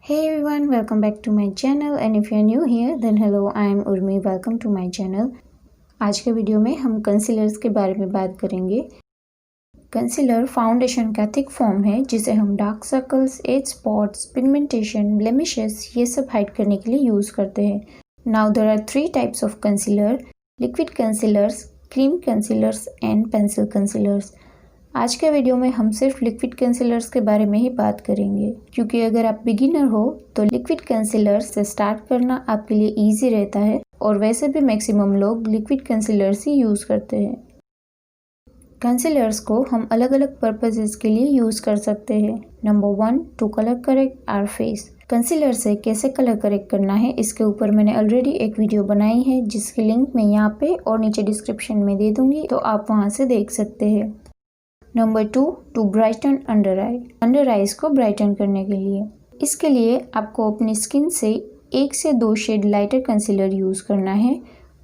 Hey everyone, welcome back to my channel and if you are new here then hello, I am Urmi. Welcome to my channel. आज के video में हम concealers के बारे में बात करेंगे। कंसीलर फाउंडेशन का थिक फॉर्म है जिसे हम dark circles, age spots, pigmentation, blemishes ये सब हाइड करने के लिए यूज़ करते हैं। Now there are 3 types of concealer: liquid concealers, cream concealers and pencil concealers. आज के वीडियो में हम सिर्फ लिक्विड कंसीलर्स के बारे में ही बात करेंगे क्योंकि अगर आप बिगिनर हो तो लिक्विड कंसीलर्स से स्टार्ट करना आपके लिए इजी रहता है और वैसे भी मैक्सिमम लोग लिक्विड कंसीलर्स ही यूज़ करते हैं। कंसीलर्स को हम अलग अलग पर्पसेस के लिए यूज़ कर सकते हैं। Number 1, to colour correct our face. Concealer से कैसे कलर करेक्ट करना है इसके ऊपर मैंने ऑलरेडी एक वीडियो बनाई है जिसकी लिंक मैं यहाँ पे और नीचे डिस्क्रिप्शन में दे दूँगी, तो आप वहाँ से देख सकते हैं। Number 2, to brighten under eye. Under eyes को ब्राइटन करने के लिए इसके लिए आपको अपनी स्किन से 1 से 2 शेड लाइटर कंसीलर यूज़ करना है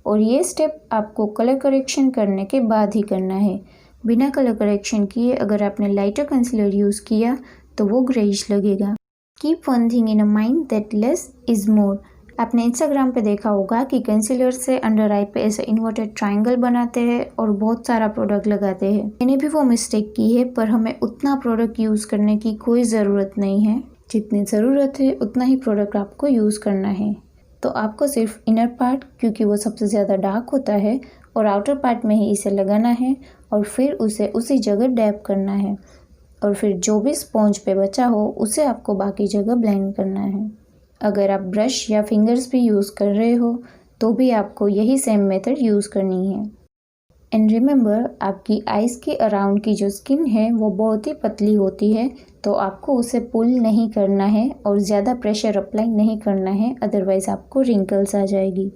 और ये स्टेप आपको कलर करेक्शन करने के बाद ही करना है। बिना कलर करेक्शन किए अगर आपने लाइटर कंसीलर यूज़ किया तो वो ग्रेइश लगेगा। Keep one thing in a mind that less is more. आपने इंस्टाग्राम पे देखा होगा कि कंसीलर से अंडर आई पे ऐसे इन्वर्टेड ट्रायंगल बनाते हैं और बहुत सारा प्रोडक्ट लगाते हैं। मैंने भी वो मिस्टेक की है, पर हमें उतना प्रोडक्ट यूज़ करने की कोई ज़रूरत नहीं है। जितनी ज़रूरत है उतना ही प्रोडक्ट आपको यूज़ करना है। तो आपको सिर्फ इनर पार्ट, क्योंकि वो सबसे ज़्यादा डार्क होता है, और आउटर पार्ट में ही इसे लगाना है और फिर उसे उसी जगह डैब करना है और फिर जो भी स्पॉन्ज पे बचा हो उसे आपको बाकी जगह ब्लेंड करना है। अगर आप ब्रश या फिंगर्स भी यूज़ कर रहे हो तो भी आपको यही सेम मेथड यूज़ करनी है। एंड रिमेंबर, आपकी आइज़ के अराउंड की जो स्किन है वो बहुत ही पतली होती है, तो आपको उसे पुल नहीं करना है और ज़्यादा प्रेशर अप्लाई नहीं करना है, अदरवाइज़ आपको रिंकल्स आ जाएगी।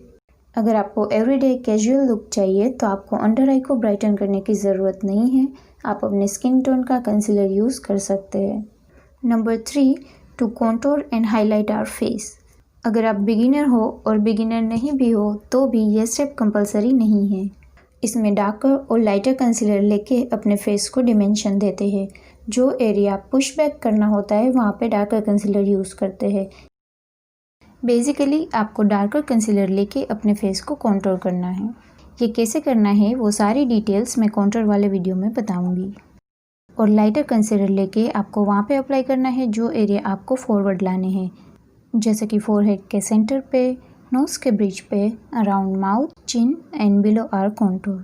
अगर आपको एवरीडे कैजुअल लुक चाहिए तो आपको अंडर आई को ब्राइटन करने की ज़रूरत नहीं है, आप अपने स्किन टोन का कंसीलर यूज़ कर सकते हैं। Number 3, to contour and highlight our face. अगर आप बिगिनर हो और बिगिनर नहीं भी हो तो भी ये स्टेप कंपलसरी नहीं है। इसमें डार्कर और लाइटर कंसीलर लेके अपने फेस को डिमेंशन देते हैं। जो एरिया पुश बैक करना होता है वहाँ पे डार्कर कंसीलर यूज़ करते हैं। बेसिकली आपको डार्कर कंसीलर लेके अपने फेस को कॉन्टोर करना है। ये कैसे करना है वो सारी डिटेल्स मैं कॉन्टोर वाले वीडियो में बताऊँगी। और लाइटर कंसीलर लेके आपको वहाँ पे अप्लाई करना है जो एरिया आपको फॉरवर्ड लाने हैं, जैसे कि फोरहेड के सेंटर पे, नोज़ के ब्रिज पे, around mouth, chin and below our contour.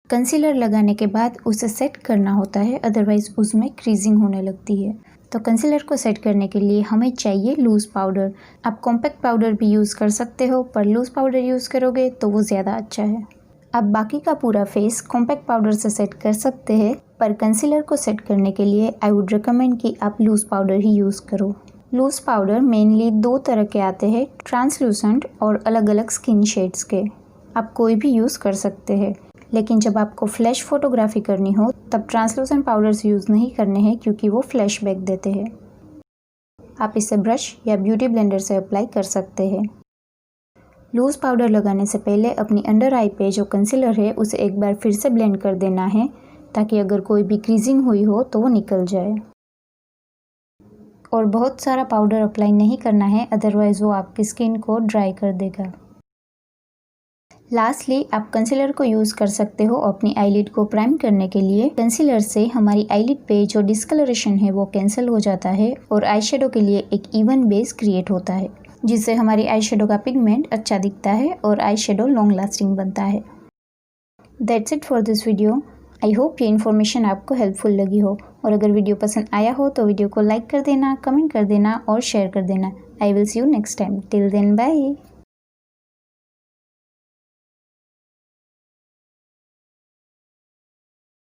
Concealer लगाने के बाद उसे सेट करना होता है, अदरवाइज उसमें क्रीजिंग होने लगती है। तो कंसीलर को सेट करने के लिए हमें चाहिए लूज़ पाउडर। आप कॉम्पैक्ट पाउडर भी यूज़ कर सकते हो, पर लूज़ पाउडर यूज़ करोगे तो वो ज़्यादा अच्छा है। आप बाकी का पूरा फेस कॉम्पैक्ट पाउडर से सेट कर सकते हैं, पर कंसीलर को सेट करने के लिए आई वुड रिकमेंड कि आप लूज़ पाउडर ही यूज़ करो। लूज़ पाउडर मेनली 2 तरह के आते हैं, ट्रांसलूसेंट और अलग अलग स्किन शेड्स के। आप कोई भी यूज़ कर सकते हैं, लेकिन जब आपको फ्लैश फोटोग्राफी करनी हो तब ट्रांसलूसेंट पाउडर्स यूज़ नहीं करने हैं क्योंकि वो फ्लैश बैक देते हैं। आप इसे ब्रश या ब्यूटी ब्लेंडर से अप्लाई कर सकते हैं। लूज़ पाउडर लगाने से पहले अपनी अंडर आई पे जो कंसीलर है उसे एक बार फिर से ब्लेंड कर देना है ताकि अगर कोई भी क्रीजिंग हुई हो तो वो निकल जाए। और बहुत सारा पाउडर अप्लाई नहीं करना है, अदरवाइज़ वो आपकी स्किन को ड्राई कर देगा। लास्टली आप कंसीलर को यूज़ कर सकते हो अपनी आईलिड को प्राइम करने के लिए। कंसीलर से हमारी आईलिड पे जो डिस्कलरेशन है वो कैंसिल हो जाता है और आई शेडो के लिए एक इवन बेस क्रिएट होता है, जिससे हमारी आई शेडो का पिगमेंट अच्छा दिखता है और आई शेडो लॉन्ग लास्टिंग बनता है। That's it for this video. I hope ये इन्फॉर्मेशन आपको हेल्पफुल लगी हो, और अगर वीडियो पसंद आया हो तो वीडियो को लाइक कर देना, कमेंट कर देना और शेयर कर देना। I will see you next time. Till then bye.